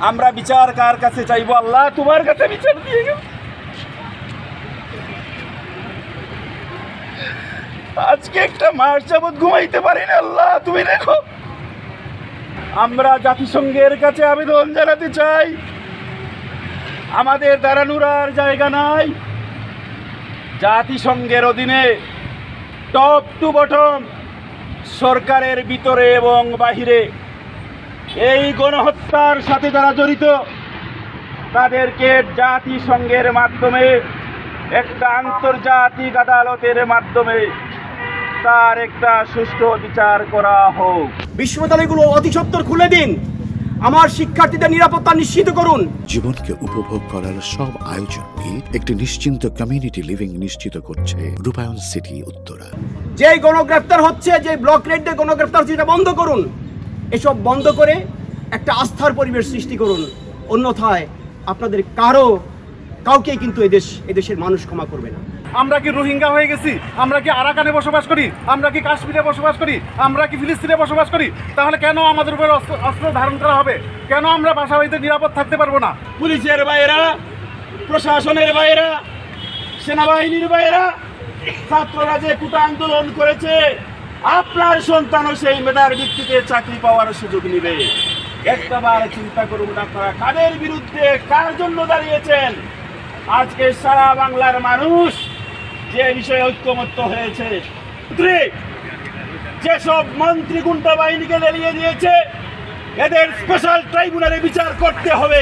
আমরা বিচার কার কাছে চাইবো? আল্লাহ তোমার কাছে বিচার দিয়ে গেল। আজকে একটা মাস যাবৎ ঘুমাইতে পারি না, আল্লাহ তুমি দেখো। আমরা জাতিসংঘের কাছে আবেদন জানাতে চাই, আমাদের দাঁড়ানোর আর জায়গা নাই। জাতিসংঘের অধীনে টপ টু বটম, সরকারের ভিতরে এবং বাহিরে এই গণহত্যার সাথে যারা জড়িত তাদেরকে জাতিসংঘের মাধ্যমে একটা আন্তর্জাতিক আদালতের মাধ্যমে তার একটা সুষ্ঠু বিচার করা হোক। বিশ্ববিদ্যালয়গুলো অতি সত্বর খুলে দিন, আমার শিক্ষার্থীদের নিরাপত্তা নিশ্চিত করুন। জীবনকে উপভোগ করার সব আয়োজন নিয়ে একটি নিশ্চিন্ত কমিউনিটি লিভিং নিশ্চিত করছে রূপায়ণ সিটি উত্তরা। যে গণগ্রেফতার হচ্ছে, যে ব্লক রেডে গণগ্রেফতার হচ্ছে, এটা বন্ধ করুন। এসব বন্ধ করে একটা আস্থার পরিবেশ সৃষ্টি করুন, অন্যথায় আপনাদের কাউকে কিন্তু এদেশের মানুষ ক্ষমা করবে না। আমরা কি রোহিঙ্গা হয়ে গেছি? আমরা কি আরাকানে বসবাস করি? আমরা কি কাশ্মীরে বসবাস করি? আমরা কি ফিলিস্তিনে বসবাস করি? তাহলে কেন আমাদের উপর অস্ত্র ধারণ করা হবে? কেন আমরা বাসা বাড়িতে নিরাপদ থাকতে পারবো না? পুলিশের বাইরা, প্রশাসনের বাইরা, সেনাবাহিনীর বাইরা, ছাত্ররা যে কোটা আন্দোলন করেছে, আপনার সন্তানও সেই মেধার ভিত্তিতে চাকরি পাওয়ার সুযোগ নেবে। একটাবার চিন্তা করুন আপনারা কাদের বিরুদ্ধে, কার জন্য দাঁড়িয়েছেন। আজকে সারা বাংলার মানুষ যে বিষয়ে ঐক্যমত্য হয়েছে, যেসব মন্ত্রী গুন্ডা বাহিনীকে লেলিয়ে দিয়েছে, এদের স্পেশাল ট্রাইব্যুনালে বিচার করতে হবে।